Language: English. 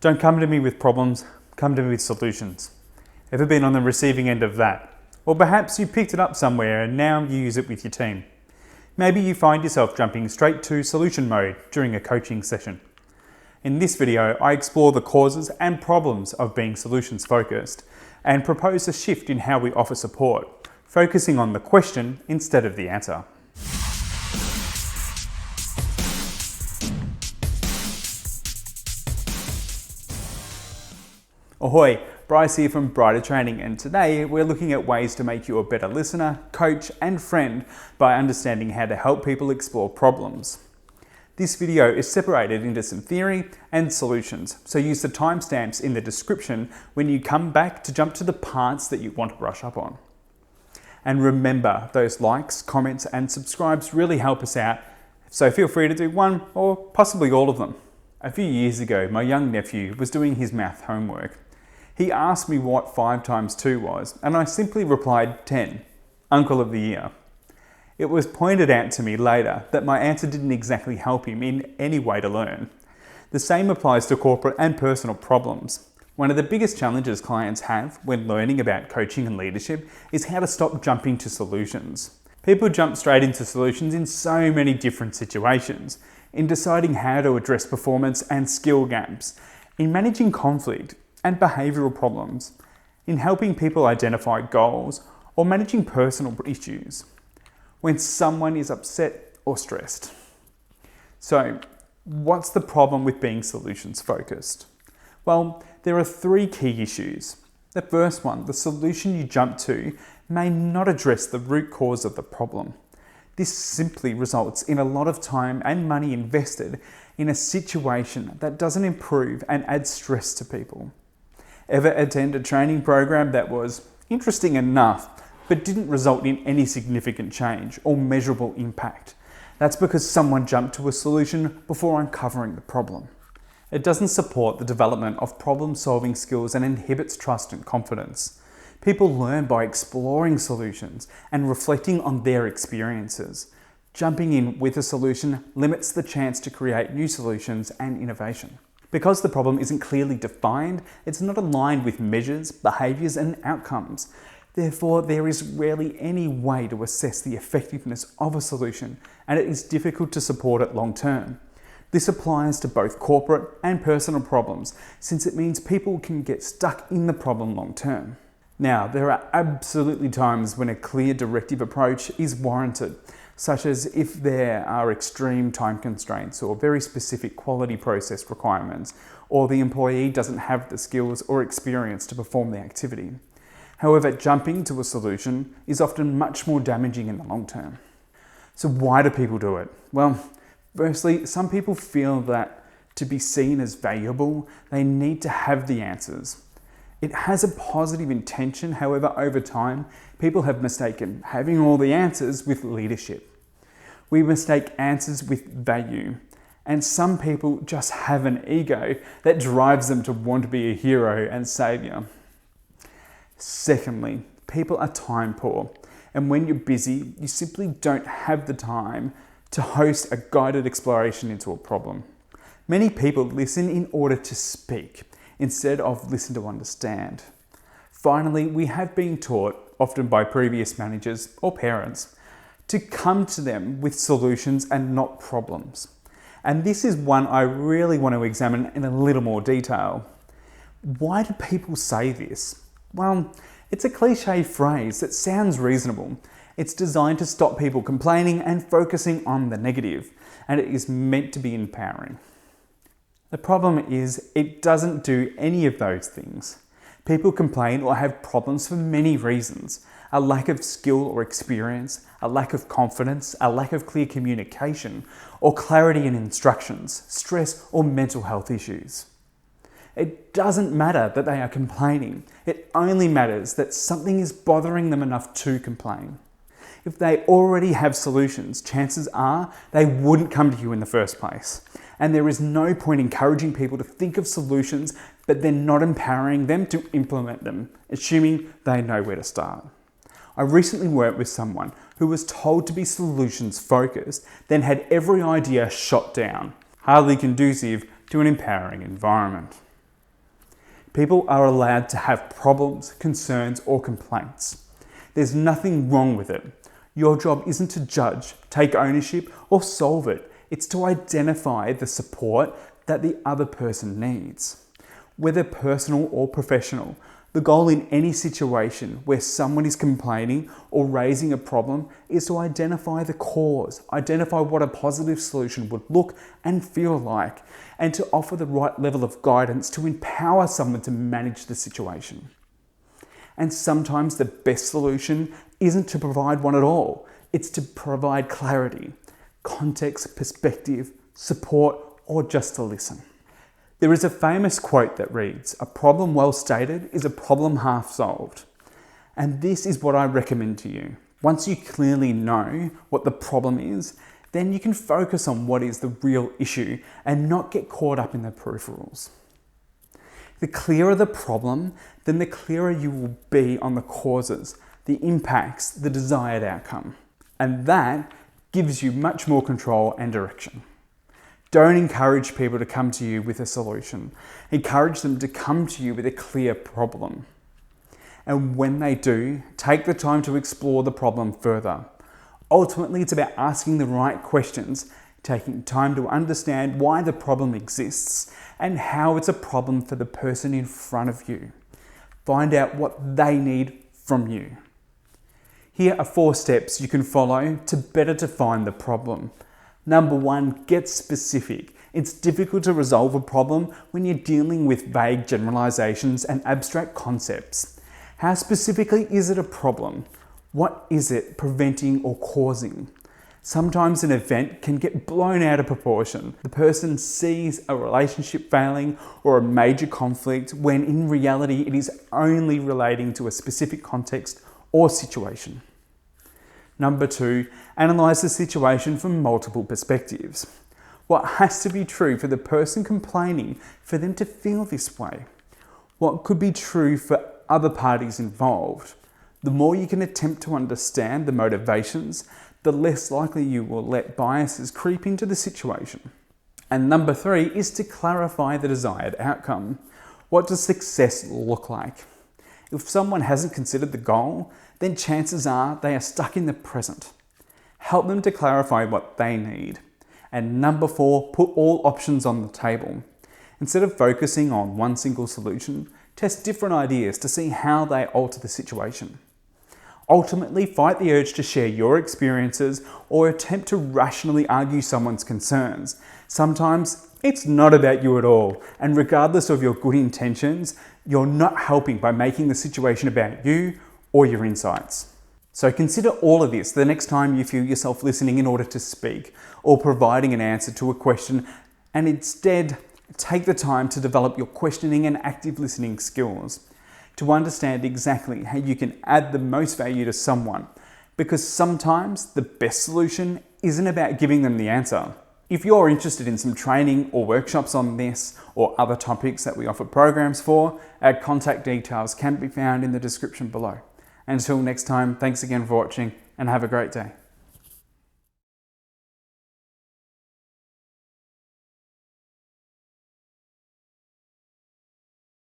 Don't come to me with problems, come to me with solutions. Ever been on the receiving end of that? Or perhaps you picked it up somewhere and now you use it with your team. Maybe you find yourself jumping straight to solution mode during a coaching session. In this video, I explore the causes and problems of being solutions focused and propose a shift in how we offer support, focusing on the question instead of the answer. Ahoy, Bryce here from Brighter Training, and today we're looking at ways to make you a better listener, coach and friend by understanding how to help people explore problems. This video is separated into some theory and solutions, so use the timestamps in the description when you come back to jump to the parts that you want to brush up on. And remember, those likes, comments and subscribes really help us out, so feel free to do one or possibly all of them. A few years ago, my young nephew was doing his math homework. He asked me what 5 times 2 was, and I simply replied 10, Uncle of the Year. It was pointed out to me later that my answer didn't exactly help him in any way to learn. The same applies to corporate and personal problems. One of the biggest challenges clients have when learning about coaching and leadership is how to stop jumping to solutions. People jump straight into solutions in so many different situations, in deciding how to address performance and skill gaps, in managing conflict and behavioural problems, in helping people identify goals or managing personal issues, when someone is upset or stressed. So, what's the problem with being solutions focused? Well, there are 3 key issues. The first one, the solution you jump to may not address the root cause of the problem. This simply results in a lot of time and money invested in a situation that doesn't improve and adds stress to people. Ever attend a training program that was interesting enough but didn't result in any significant change or measurable impact? That's because someone jumped to a solution before uncovering the problem. It doesn't support the development of problem-solving skills and inhibits trust and confidence. People learn by exploring solutions and reflecting on their experiences. Jumping in with a solution limits the chance to create new solutions and innovation. Because the problem isn't clearly defined, it's not aligned with measures, behaviours and outcomes. Therefore, there is rarely any way to assess the effectiveness of a solution, and it is difficult to support it long term. This applies to both corporate and personal problems, since it means people can get stuck in the problem long term. Now, there are absolutely times when a clear directive approach is warranted, such as if there are extreme time constraints or very specific quality process requirements, or the employee doesn't have the skills or experience to perform the activity. However, jumping to a solution is often much more damaging in the long term. So why do people do it? Well, firstly, some people feel that to be seen as valuable, they need to have the answers. It has a positive intention, however, over time, people have mistaken having all the answers with leadership. We mistake answers with value, and some people just have an ego that drives them to want to be a hero and saviour. Secondly, people are time poor, and when you're busy, you simply don't have the time to host a guided exploration into a problem. Many people listen in order to speak, instead of listen to understand. Finally, we have been taught, often by previous managers or parents, to come to them with solutions and not problems. And this is one I really want to examine in a little more detail. Why do people say this? Well, it's a cliche phrase that sounds reasonable. It's designed to stop people complaining and focusing on the negative, and it is meant to be empowering. The problem is it doesn't do any of those things. People complain or have problems for many reasons. A lack of skill or experience, a lack of confidence, a lack of clear communication, or clarity in instructions, stress or mental health issues. It doesn't matter that they are complaining. It only matters that something is bothering them enough to complain. If they already have solutions, chances are they wouldn't come to you in the first place. And there is no point encouraging people to think of solutions, but then not empowering them to implement them, assuming they know where to start. I recently worked with someone who was told to be solutions focused, then had every idea shot down, hardly conducive to an empowering environment. People are allowed to have problems, concerns, or complaints. There's nothing wrong with it. Your job isn't to judge, take ownership, or solve it. It's to identify the support that the other person needs. Whether personal or professional, the goal in any situation where someone is complaining or raising a problem is to identify the cause, identify what a positive solution would look and feel like, and to offer the right level of guidance to empower someone to manage the situation. And sometimes the best solution isn't to provide one at all. It's to provide clarity, context, perspective, support, or just to listen. There is a famous quote that reads, "A problem well stated is a problem half solved." And this is what I recommend to you. Once you clearly know what the problem is, then you can focus on what is the real issue and not get caught up in the peripherals. The clearer the problem, then the clearer you will be on the causes, the impacts, the desired outcome. And that gives you much more control and direction. Don't encourage people to come to you with a solution. Encourage them to come to you with a clear problem. And when they do, take the time to explore the problem further. Ultimately, it's about asking the right questions, taking time to understand why the problem exists and how it's a problem for the person in front of you. Find out what they need from you. Here are 4 steps you can follow to better define the problem. Number 1, get specific. It's difficult to resolve a problem when you're dealing with vague generalizations and abstract concepts. How specifically is it a problem? What is it preventing or causing? Sometimes an event can get blown out of proportion. The person sees a relationship failing or a major conflict when in reality it is only relating to a specific context or situation. Number 2, analyze the situation from multiple perspectives. What has to be true for the person complaining for them to feel this way? What could be true for other parties involved? The more you can attempt to understand the motivations, the less likely you will let biases creep into the situation. And number 3 is to clarify the desired outcome. What does success look like? If someone hasn't considered the goal, then chances are they are stuck in the present. Help them to clarify what they need. And number 4, put all options on the table. Instead of focusing on one single solution, test different ideas to see how they alter the situation. Ultimately, fight the urge to share your experiences or attempt to rationally argue someone's concerns. Sometimes it's not about you at all, and regardless of your good intentions, you're not helping by making the situation about you or your insights. So consider all of this the next time you feel yourself listening in order to speak or providing an answer to a question, and instead take the time to develop your questioning and active listening skills to understand exactly how you can add the most value to someone, because sometimes the best solution isn't about giving them the answer. If you're interested in some training or workshops on this or other topics that we offer programs for, our contact details can be found in the description below. Until next time, thanks again for watching and have a great day.